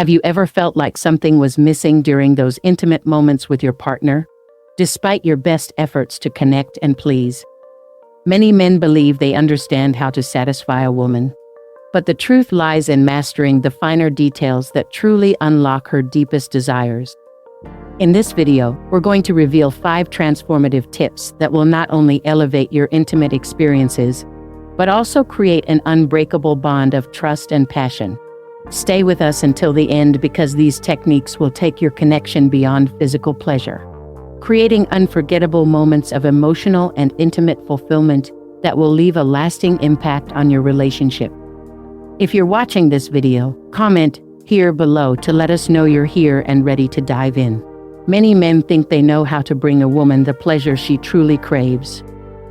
Have you ever felt like something was missing during those intimate moments with your partner, despite your best efforts to connect and please? Many men believe they understand how to satisfy a woman, but the truth lies in mastering the finer details that truly unlock her deepest desires. In this video, we're going to reveal 5 transformative tips that will not only elevate your intimate experiences, but also create an unbreakable bond of trust and passion. Stay with us until the end because these techniques will take your connection beyond physical pleasure, creating unforgettable moments of emotional and intimate fulfillment that will leave a lasting impact on your relationship. If you're watching this video, comment here below to let us know you're here and ready to dive in. Many men think they know how to bring a woman the pleasure she truly craves,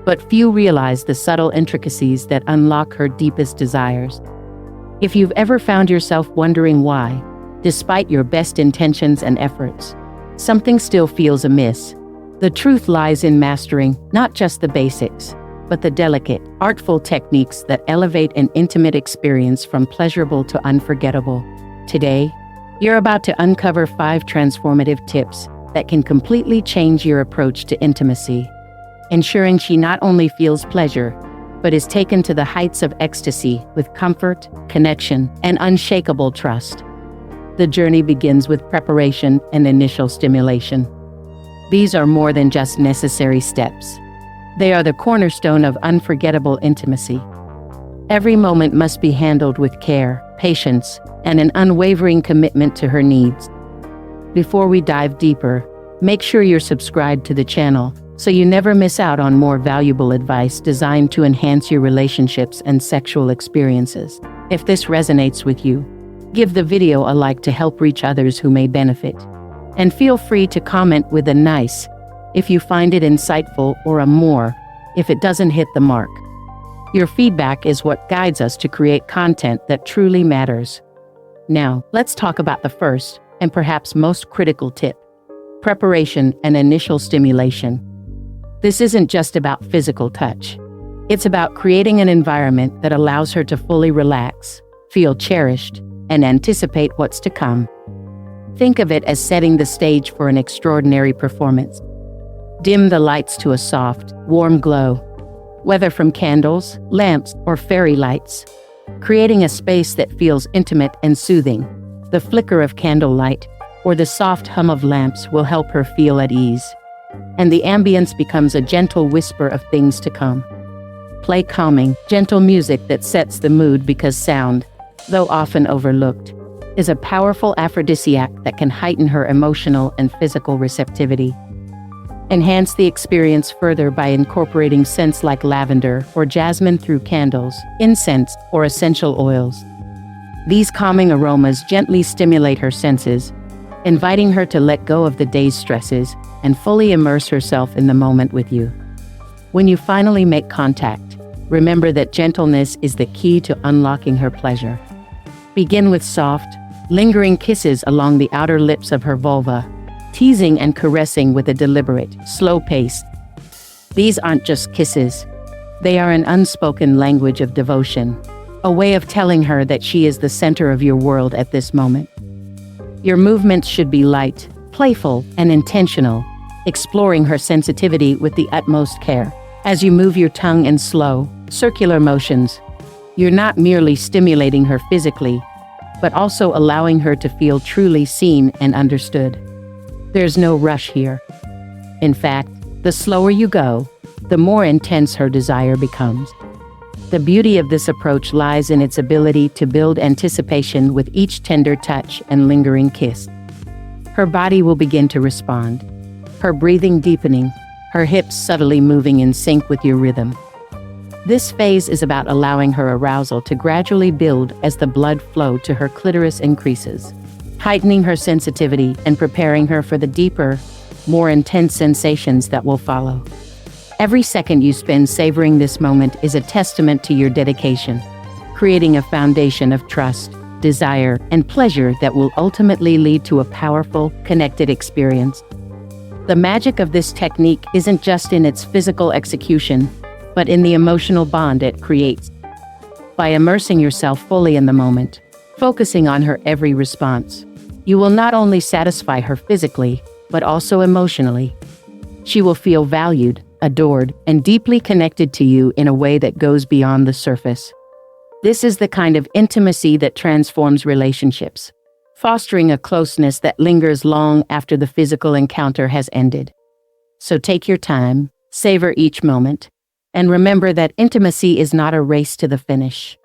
but few realize the subtle intricacies that unlock her deepest desires. If you've ever found yourself wondering why, despite your best intentions and efforts, something still feels amiss, the truth lies in mastering not just the basics, but the delicate, artful techniques that elevate an intimate experience from pleasurable to unforgettable. Today, you're about to uncover 5 transformative tips that can completely change your approach to intimacy, ensuring she not only feels pleasure, but is taken to the heights of ecstasy with comfort, connection, and unshakable trust. The journey begins with preparation and initial stimulation. These are more than just necessary steps. They are the cornerstone of unforgettable intimacy. Every moment must be handled with care, patience, and an unwavering commitment to her needs. Before we dive deeper, make sure you're subscribed to the channel so you never miss out on more valuable advice designed to enhance your relationships and sexual experiences. If this resonates with you, give the video a like to help reach others who may benefit. And feel free to comment with a nice if you find it insightful or a more if it doesn't hit the mark. Your feedback is what guides us to create content that truly matters. Now, let's talk about the first and perhaps most critical tip: preparation and initial stimulation. This isn't just about physical touch. It's about creating an environment that allows her to fully relax, feel cherished, and anticipate what's to come. Think of it as setting the stage for an extraordinary performance. Dim the lights to a soft, warm glow, whether from candles, lamps, or fairy lights, creating a space that feels intimate and soothing. The flicker of candlelight or the soft hum of lamps will help her feel at ease, and the ambience becomes a gentle whisper of things to come. Play calming, gentle music that sets the mood because sound, though often overlooked, is a powerful aphrodisiac that can heighten her emotional and physical receptivity. Enhance the experience further by incorporating scents like lavender or jasmine through candles, incense, or essential oils. These calming aromas gently stimulate her senses, inviting her to let go of the day's stresses and fully immerse herself in the moment with you. When you finally make contact, remember that gentleness is the key to unlocking her pleasure. Begin with soft, lingering kisses along the outer lips of her vulva, teasing and caressing with a deliberate, slow pace. These aren't just kisses. They are an unspoken language of devotion, a way of telling her that she is the center of your world at this moment. Your movements should be light, playful, and intentional, exploring her sensitivity with the utmost care. As you move your tongue in slow, circular motions, you're not merely stimulating her physically, but also allowing her to feel truly seen and understood. There's no rush here. In fact, the slower you go, the more intense her desire becomes. The beauty of this approach lies in its ability to build anticipation with each tender touch and lingering kiss. Her body will begin to respond, her breathing deepening, her hips subtly moving in sync with your rhythm. This phase is about allowing her arousal to gradually build as the blood flow to her clitoris increases, heightening her sensitivity and preparing her for the deeper, more intense sensations that will follow. Every second you spend savoring this moment is a testament to your dedication, creating a foundation of trust, desire, and pleasure that will ultimately lead to a powerful, connected experience. The magic of this technique isn't just in its physical execution, but in the emotional bond it creates. By immersing yourself fully in the moment, focusing on her every response. You will not only satisfy her physically, but also emotionally. She will feel valued, adored, and deeply connected to you in a way that goes beyond the surface. This is the kind of intimacy that transforms relationships, fostering a closeness that lingers long after the physical encounter has ended. So take your time, savor each moment, and remember that intimacy is not a race to the finish.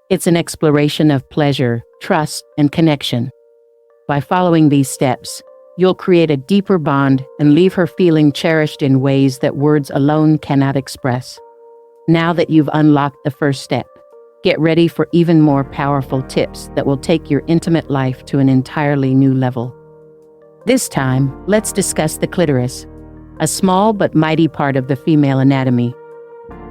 It's an exploration of pleasure, trust, and connection. By following these steps, you'll create a deeper bond and leave her feeling cherished in ways that words alone cannot express. Now that you've unlocked the first step, get ready for even more powerful tips that will take your intimate life to an entirely new level. This time, let's discuss the clitoris, a small but mighty part of the female anatomy.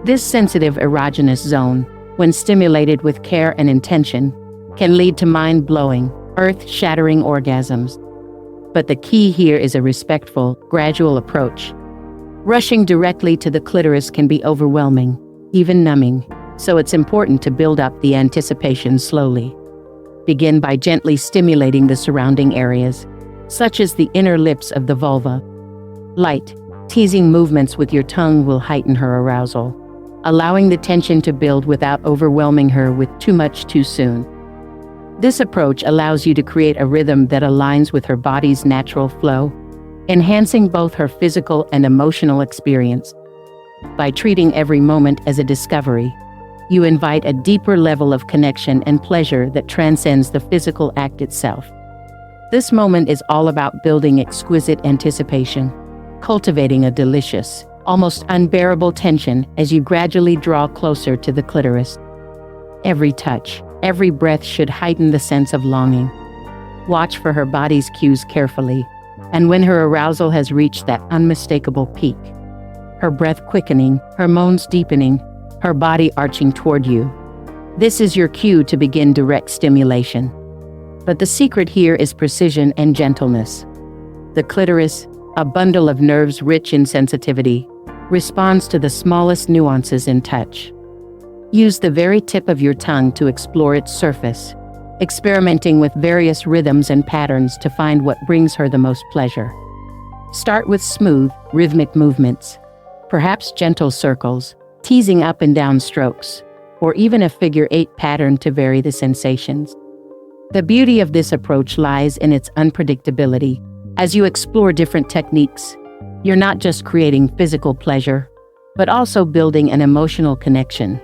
This sensitive erogenous zone, when stimulated with care and intention, can lead to mind-blowing, earth-shattering orgasms. But the key here is a respectful, gradual approach. Rushing directly to the clitoris can be overwhelming, even numbing, so it's important to build up the anticipation slowly. Begin by gently stimulating the surrounding areas, such as the inner lips of the vulva. Light, teasing movements with your tongue will heighten her arousal, allowing the tension to build without overwhelming her with too much too soon. This approach allows you to create a rhythm that aligns with her body's natural flow, enhancing both her physical and emotional experience. By treating every moment as a discovery, you invite a deeper level of connection and pleasure that transcends the physical act itself. This moment is all about building exquisite anticipation, cultivating a delicious, almost unbearable tension as you gradually draw closer to the clitoris. Every touch, every breath should heighten the sense of longing. Watch for her body's cues carefully, and when her arousal has reached that unmistakable peak, her breath quickening, her moans deepening, her body arching toward you, this is your cue to begin direct stimulation. But the secret here is precision and gentleness. The clitoris, a bundle of nerves rich in sensitivity, responds to the smallest nuances in touch. Use the very tip of your tongue to explore its surface, experimenting with various rhythms and patterns to find what brings her the most pleasure. Start with smooth, rhythmic movements, perhaps gentle circles, teasing up and down strokes, or even a figure-8 pattern to vary the sensations. The beauty of this approach lies in its unpredictability. As you explore different techniques, you're not just creating physical pleasure, but also building an emotional connection,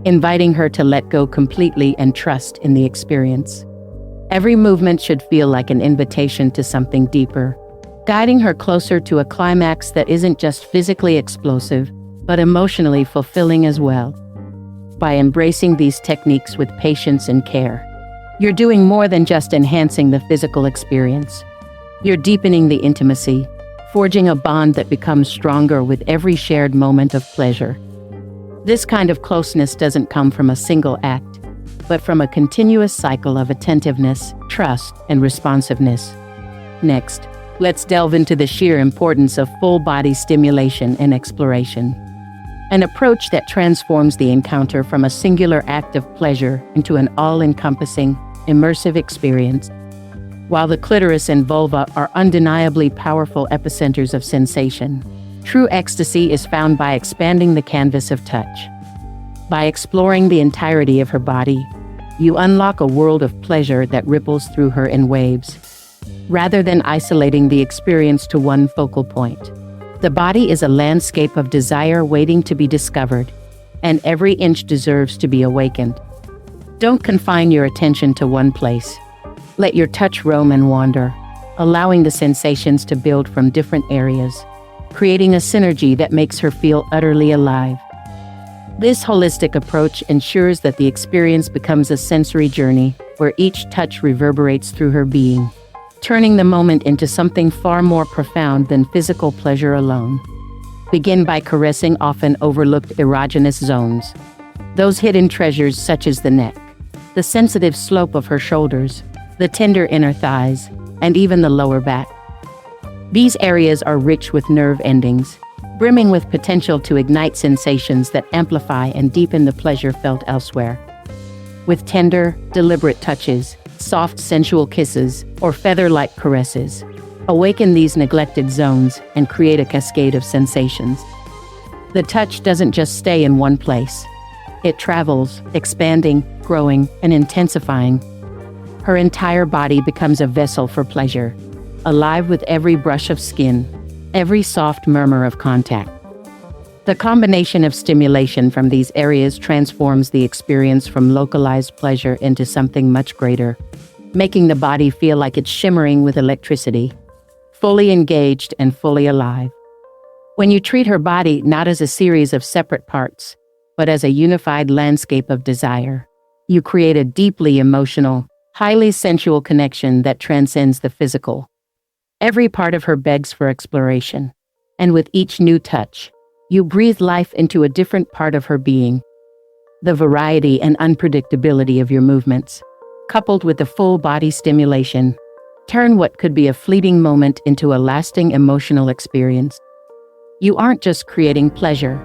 inviting her to let go completely and trust in the experience. Every movement should feel like an invitation to something deeper, guiding her closer to a climax that isn't just physically explosive, but emotionally fulfilling as well. By embracing these techniques with patience and care, you're doing more than just enhancing the physical experience. You're deepening the intimacy, forging a bond that becomes stronger with every shared moment of pleasure. This kind of closeness doesn't come from a single act, but from a continuous cycle of attentiveness, trust, and responsiveness. Next, let's delve into the sheer importance of full-body stimulation and exploration. An approach that transforms the encounter from a singular act of pleasure into an all-encompassing, immersive experience. While the clitoris and vulva are undeniably powerful epicenters of sensation, true ecstasy is found by expanding the canvas of touch. By exploring the entirety of her body, you unlock a world of pleasure that ripples through her in waves, rather than isolating the experience to one focal point. The body is a landscape of desire waiting to be discovered, and every inch deserves to be awakened. Don't confine your attention to one place. Let your touch roam and wander, allowing the sensations to build from different areas, creating a synergy that makes her feel utterly alive. This holistic approach ensures that the experience becomes a sensory journey where each touch reverberates through her being, turning the moment into something far more profound than physical pleasure alone. Begin by caressing often overlooked erogenous zones, those hidden treasures such as the neck, the sensitive slope of her shoulders, the tender inner thighs, and even the lower back. These areas are rich with nerve endings, brimming with potential to ignite sensations that amplify and deepen the pleasure felt elsewhere. with tender, deliberate touches, soft, sensual kisses, or feather-like caresses. Awaken these neglected zones and create a cascade of sensations. The touch doesn't just stay in one place. It travels, expanding, growing, and intensifying. Her entire body becomes a vessel for pleasure, alive with every brush of skin, every soft murmur of contact. The combination of stimulation from these areas transforms the experience from localized pleasure into something much greater, making the body feel like it's shimmering with electricity, fully engaged and fully alive. When you treat her body not as a series of separate parts, but as a unified landscape of desire, you create a deeply emotional, highly sensual connection that transcends the physical. Every part of her begs for exploration, and with each new touch, you breathe life into a different part of her being. The variety and unpredictability of your movements, coupled with the full body stimulation, turn what could be a fleeting moment into a lasting emotional experience. You aren't just creating pleasure,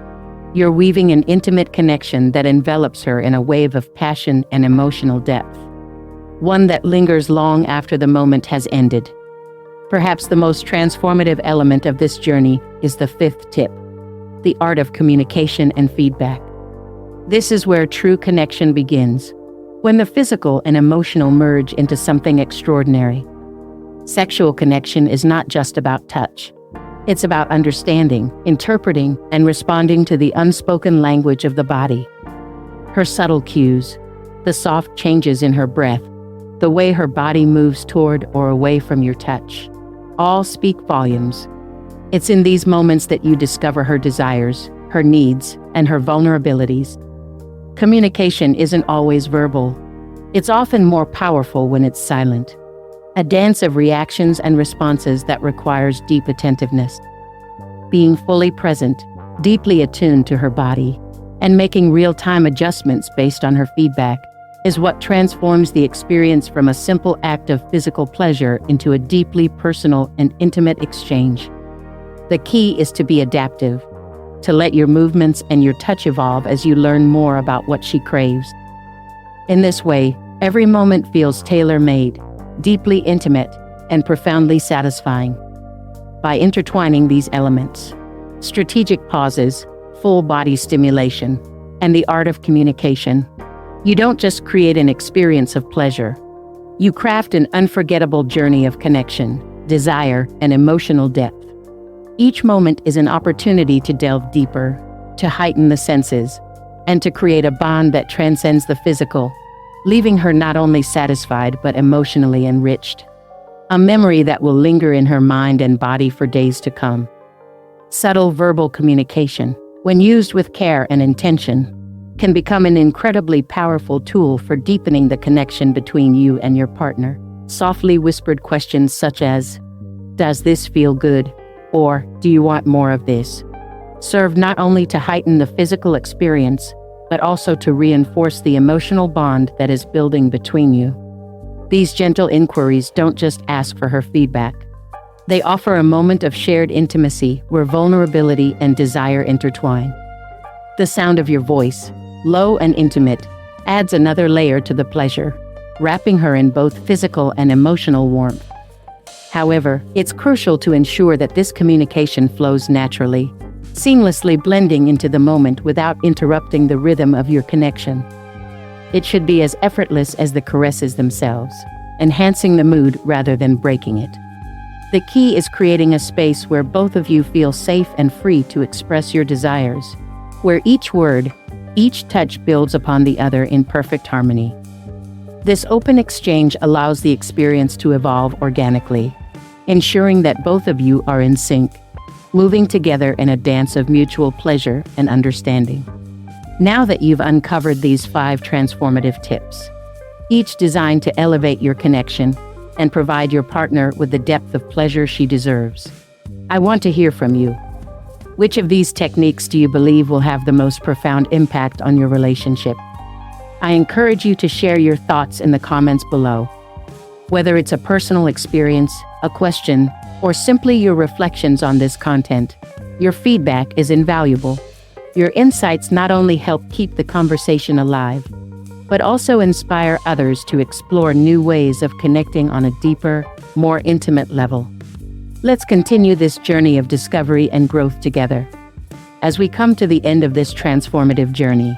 you're weaving an intimate connection that envelops her in a wave of passion and emotional depth, one that lingers long after the moment has ended. Perhaps the most transformative element of this journey is the fifth tip: the art of communication and feedback. This is where true connection begins, when the physical and emotional merge into something extraordinary. Sexual connection is not just about touch. It's about understanding, interpreting, and responding to the unspoken language of the body. Her subtle cues, the soft changes in her breath, the way her body moves toward or away from your touch, all speak volumes. It's in these moments that you discover her desires, her needs, and her vulnerabilities. Communication isn't always verbal. It's often more powerful when it's silent. A dance of reactions and responses that requires deep attentiveness. Being fully present, deeply attuned to her body, and making real-time adjustments based on her feedback is what transforms the experience from a simple act of physical pleasure into a deeply personal and intimate exchange. The key is to be adaptive, to let your movements and your touch evolve as you learn more about what she craves. In this way, every moment feels tailor-made, deeply intimate, and profoundly satisfying. By intertwining these elements, strategic pauses, full body stimulation, and the art of communication, you don't just create an experience of pleasure. You craft an unforgettable journey of connection, desire, and emotional depth. Each moment is an opportunity to delve deeper, to heighten the senses, and to create a bond that transcends the physical, leaving her not only satisfied but emotionally enriched. A memory that will linger in her mind and body for days to come. Subtle verbal communication, when used with care and intention, can become an incredibly powerful tool for deepening the connection between you and your partner. Softly whispered questions such as, "Does this feel good?" or "Do you want more of this?" serve not only to heighten the physical experience, but also to reinforce the emotional bond that is building between you. These gentle inquiries don't just ask for her feedback. They offer a moment of shared intimacy where vulnerability and desire intertwine. The sound of your voice, low and intimate, adds another layer to the pleasure, wrapping her in both physical and emotional warmth. However, it's crucial to ensure that this communication flows naturally, seamlessly blending into the moment without interrupting the rhythm of your connection. It should be as effortless as the caresses themselves, enhancing the mood rather than breaking it. The key is creating a space where both of you feel safe and free to express your desires, where each word, each touch builds upon the other in perfect harmony. This open exchange allows the experience to evolve organically, ensuring that both of you are in sync, moving together in a dance of mutual pleasure and understanding. Now that you've uncovered these 5 transformative tips, each designed to elevate your connection and provide your partner with the depth of pleasure she deserves, I want to hear from you. Which of these techniques do you believe will have the most profound impact on your relationship? I encourage you to share your thoughts in the comments below. Whether it's a personal experience, a question, or simply your reflections on this content, your feedback is invaluable. Your insights not only help keep the conversation alive, but also inspire others to explore new ways of connecting on a deeper, more intimate level. Let's continue this journey of discovery and growth together. As we come to the end of this transformative journey,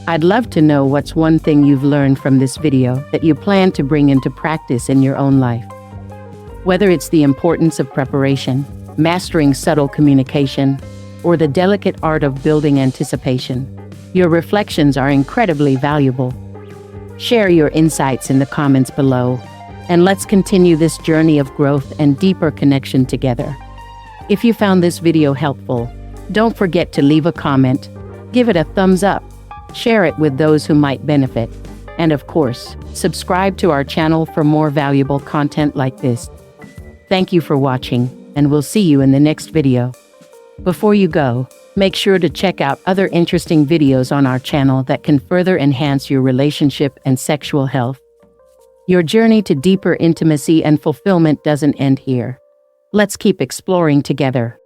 I'd love to know what's one thing you've learned from this video that you plan to bring into practice in your own life. Whether it's the importance of preparation, mastering subtle communication, or the delicate art of building anticipation, your reflections are incredibly valuable. Share your insights in the comments below, and let's continue this journey of growth and deeper connection together. If you found this video helpful, don't forget to leave a comment, give it a thumbs up, share it with those who might benefit, and of course, subscribe to our channel for more valuable content like this. Thank you for watching, and we'll see you in the next video. Before you go, make sure to check out other interesting videos on our channel that can further enhance your relationship and sexual health. Your journey to deeper intimacy and fulfillment doesn't end here. Let's keep exploring together.